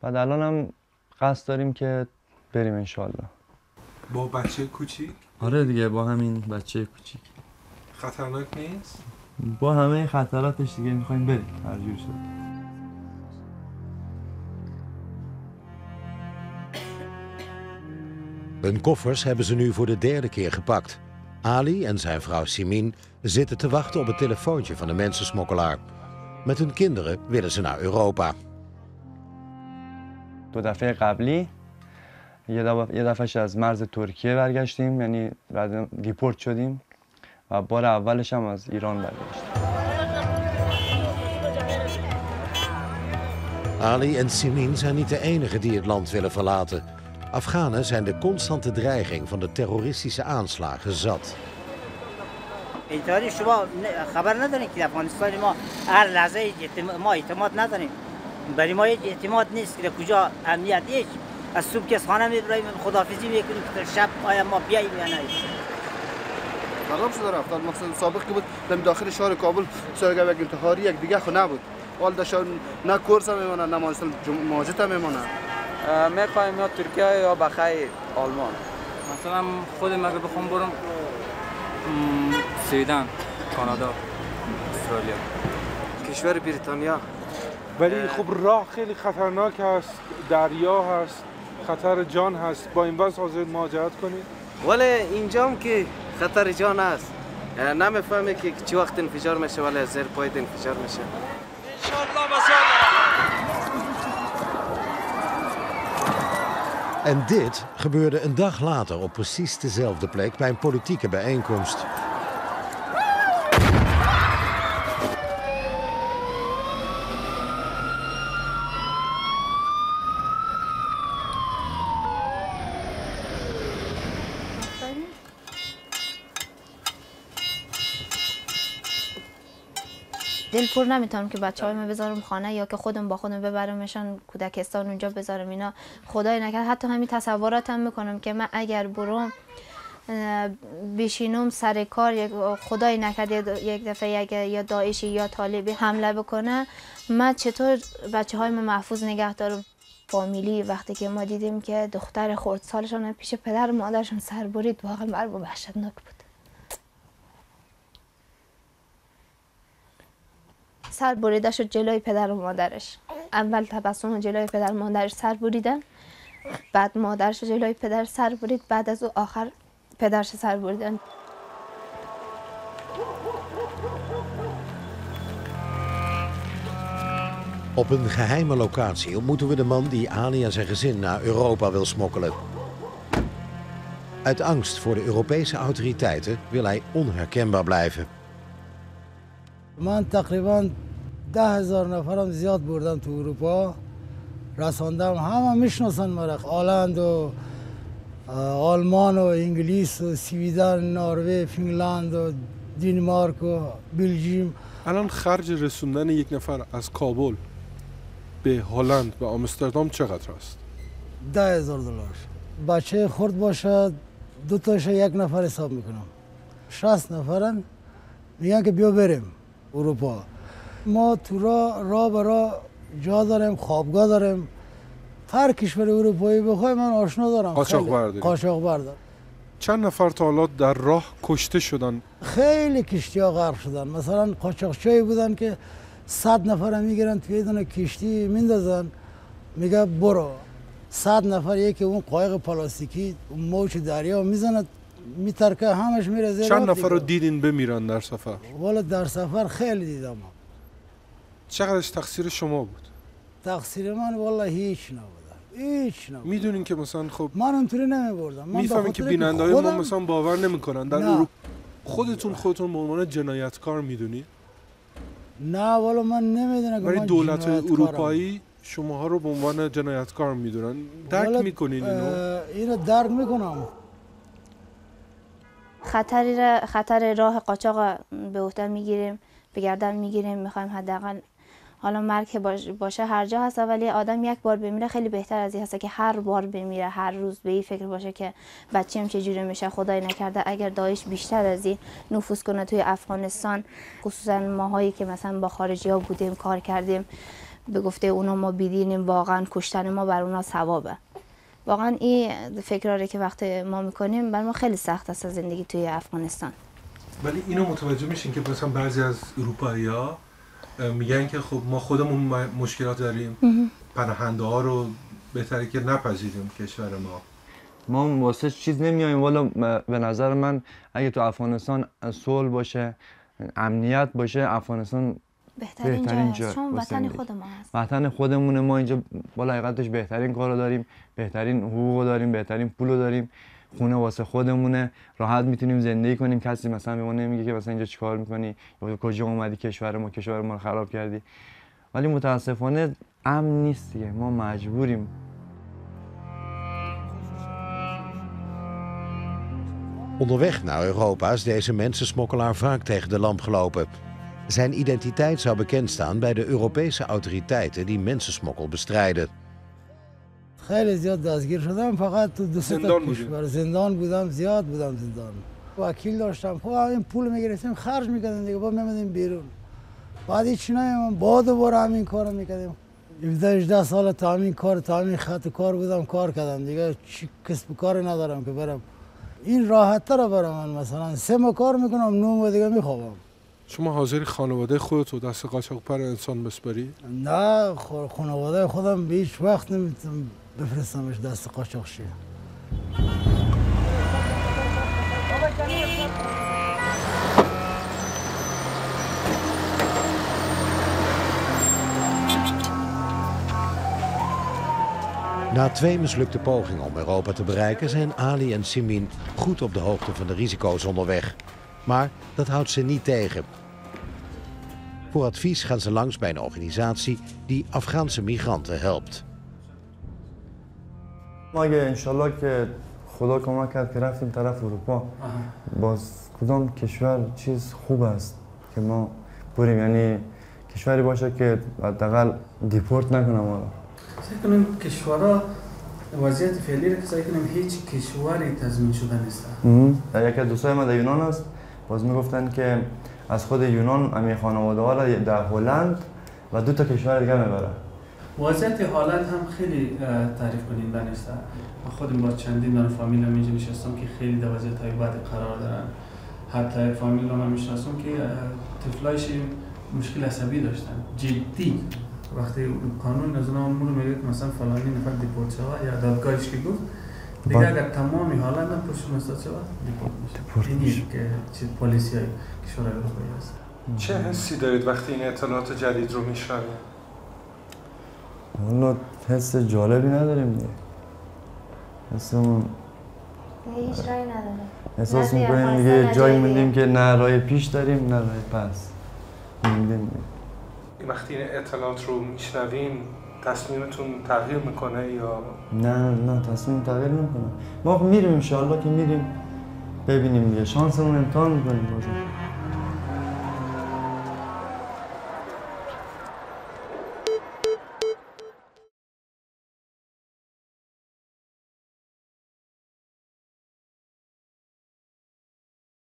بعد الان هم قصد داریم که بریم انشالله. با بچه کوچیک؟ آره دیگه، با همین بچه کوچیک. خطرناک نیست؟ با همه خطراتش دیگه میخوایم بریم هر جور شد. Hun koffers hebben ze nu voor de derde keer gepakt. Ali en zijn vrouw Simin zitten te wachten op het telefoontje van de mensensmokkelaar. Met hun kinderen willen ze naar Europa. 2 دفعه قبلی یه دفعهش از مرز ترکیه برگشتیم، یعنی بعد دیپورت شدیم و بار اولش هم از ایران برگشتیم. Ali en Simin zijn niet de enigen die het land willen verlaten. Afghanen zijn de constante dreiging van de terroristische aanslagen zat. اینطوری شما خبر ندارین که افغانستان ما هر لحظه ما اعتماد نداریم. برای ما اعتماد نیست که کجا امنیت هیچ. از صبح که از خانه میبریم خداحافظی میکنیم که شب آیا ما بیاییم یا نه. خراب شده رفتار مثلا سابق که بود در داخل شهر کابل سرگاه یک انتحاری یک دیگه خو نبود. حال داشتن نه کورس میمونه نه مثلا ماجد میمونه. میخوایم یا ترکیه یا بخیر آلمان. مثلا خودم اگه بخوام برم سویدن، کانادا، استرالیا، کشور بریتانیا. ولی خب راه خیلی خطرناک هست، دریا هست، خطر جان هست. با این وضع حاضر مهاجرت کنید؟ ولی اینجام که خطر جان هست. نمیفهمی که چه وقت انفجار میشه ولی زیر پای انفجار میشه. En dit gebeurde een dag later op precies dezelfde plek bij een politieke bijeenkomst. دلپور نمیتونم که بچه‌هایم بذارم خانه یا که خودم با خودم ببرمشان کودکستان اونجا بذارم. اینا خدای نکرد حتی همین تصوراتم میکنم که من اگر برم بشینم سر کار، خدای نکرد یک دفعه یا داعشی یا طالبی حمله بکنه، من چطور بچه‌هایم محفوظ نگه دارم؟ فامیلی وقتی که ما دیدیم که دختر خردسالشون پیش پدر و مادرشون سر برید، واقعا برام وحشتناک بود. سر بریده شد جلوی پدر و مادرش. اول تبسم جلوی پدر و مادرش سر بریدن، بعد مادرش جلوی پدر سر برید، بعد از او آخر پدرش سر بریدن. Op een geheime locatie ontmoeten we de man die Ali en zijn gezin naar Europa wil smokkelen. Uit angst voor de Europese autoriteiten wil hij onherkenbaar blijven. من تقریبا 10,000 نفرم زیاد بردم تو اروپا، رساندم، همه میشناسن مرا، هلند و آلمان و انگلیس و سویدن، نروژ، فنلاند و دانمارک و بلژیم. الان خرج رسوندن یک نفر از کابل به هلند و آمستردام چقدر است؟ 10,000 دلار. بچه خرد باشه 2 تاش یک نفر حساب میکنم. 60 نفرن میگن که بیا بریم اروپا. ما تو راه برای جا داریم، خوابگاه داریم. هر کشور اروپایی بخوای من آشنا دارم. قاچاقبر دارم. چند نفر تا حالا در راه کشته شدن؟ خیلی کشتی‌ها غرق شدن. مثلا قاچاقچیایی بودن که 100 نفر میگیرن توی دونه کشتی میندازن، میگه برو. 100 نفر یکی اون قایق پلاستیکی اون موج دریا میزنه میترکه، همش میره زیر. چند نفر رو دیدین بمیرن در سفر؟ والا در سفر خیلی دیدم. چقدرش تقصیر شما بود؟ تقصیر من والا هیچ نبود. هیچ نبود. میدونین که مثلا خب من اونطوری نمیبردم. میفهمین که بیننده های ما مثلا باور نمیکنن در اروپا. خودتون به عنوان جنایتکار میدونی؟ نه والا من نمیدونم. ولی دولت اروپایی شماها رو به عنوان جنایتکار میدونن. درک میکنین اینو درک میکنم. خطر راه قاچاق به عهده میگیریم، به گردن میگیریم، میخوایم حداقل حالا مرگ باشه هر جا هست، ولی آدم یک بار بمیره خیلی بهتر از این هست که هر بار بمیره، هر روز به این فکر باشه که بچه‌م چجوری میشه. خدای نکرده اگر داعش بیشتر از این نفوذ کنه توی افغانستان، خصوصا ماهایی که مثلا با خارجی‌ها بودیم کار کردیم، به گفته اونا ما بیدینیم، واقعا کشتن ما بر اونا ثوابه. واقعا این فکراره که وقتی ما میکنیم بر ما خیلی سخت است زندگی توی افغانستان. ولی اینو متوجه میشین که مثلا بعضی از اروپایی‌ها میگن که خب ما خودمون مشکلات داریم، پناهنده ها رو بهتره که نپذیریم کشور ما واسه چیز نمیایم. والا به نظر من اگه تو افغانستان صلح باشه، امنیت باشه، افغانستان بهترین جا است، چون وطن خود ما هست. وطن خودمونه. ما اینجا بالا حقیقتش بهترین کارو داریم، بهترین حقوقو داریم، بهترین پولو داریم، خونه واسه خودمونه، راحت میتونیم زندگی کنیم. کسی مثلا به ما نمیگه که مثلا اینجا چیکار میکنی یا کجا اومدی کشور ما رو خراب کردی. ولی متاسفانه امن نیست دیگه، ما مجبوریم. Onderweg naar Europa is deze mensensmokkelaar vaak tegen de lamp gelopen. Zijn identiteit zou bekend staan bij de Europese autoriteiten die mensensmokkel bestrijden. خیلی زیاد دستگیر شدم، فقط تو 2 تا کشور زندان بودم، زیاد بودم زندان. وکیل داشتم، خب همین پول میگرفتیم خرج میکردیم دیگه، بعد میمدیم بیرون. بعد هیچ نمیدونم، بعد دوباره همین کارو میکردیم. 17-18 سال تا همین خط کار بودم، کار کردم دیگه، کسب کار ندارم که برم. این راحت تره برای من، مثلا 3 ماه کار میکنم، 9 ماه دیگه میخوابم. شما حاضری خانواده خودت رو دست قاچاق‌پر انسان بسپاری؟ نه، خانواده خودم به هیچ وقت نمیتونم بفرستمش دست قاچاقچی. Na 2 mislukte pogingen om Europa te bereiken zijn Ali en Simin goed op de hoogte van de risico's onderweg. Maar dat houdt ze niet tegen. Voor advies gaan ze langs bij een organisatie die Afghaanse migranten helpt. ما اگه انشالله که خدا کمک کرد که رفتیم طرف اروپا، باز کدام کشور چیز خوب است که ما بریم، یعنی کشوری باشه که حداقل دیپورت نکنه ما رو. سعی کنیم کشورها وضعیت فعلی رو که سعی کنیم هیچ کشوری تضمین شده نیست. یکی از دوستای ما در یونان است، باز میگفتن که از خود یونان همین خانواده ها را در هلند و 2 تا کشور دیگه میبره. وضعیت هلند هم خیلی تعریف کننده نیست. خودم با چندین دانه فامیل هم اینجا نشستم که خیلی در وضعیت های بد قرار دارن. حتی فامیل هم میشناسم که طفلایش مشکل عصبی داشتن، جدی. وقتی قانون از اونها امور میگه که مثلا فلانی نفر دیپورت شود یا دادگاهش که گفت دیگه اگر تمامی حالا نپوشت مستاد شود دیپورت میشه که چه پلیسی های کشور اروپایی هست. چه حسی دارید وقتی این اطلاعات جدید رو میشنوید؟ والا حس جالبی نداریم دیگه. حسمون هیچ رای نداره. احساس میکنیم دیگه جایی موندیم که نه راه پیش داریم نه راه پس موندیم. وقتی این اطلاعات رو میشنوین تصمیمتون تغییر میکنه یا نه تصمیم تغییر نمیکنه. ما میریم ان شاء الله که میریم ببینیم دیگه، شانسمون امتحان میکنیم بازم.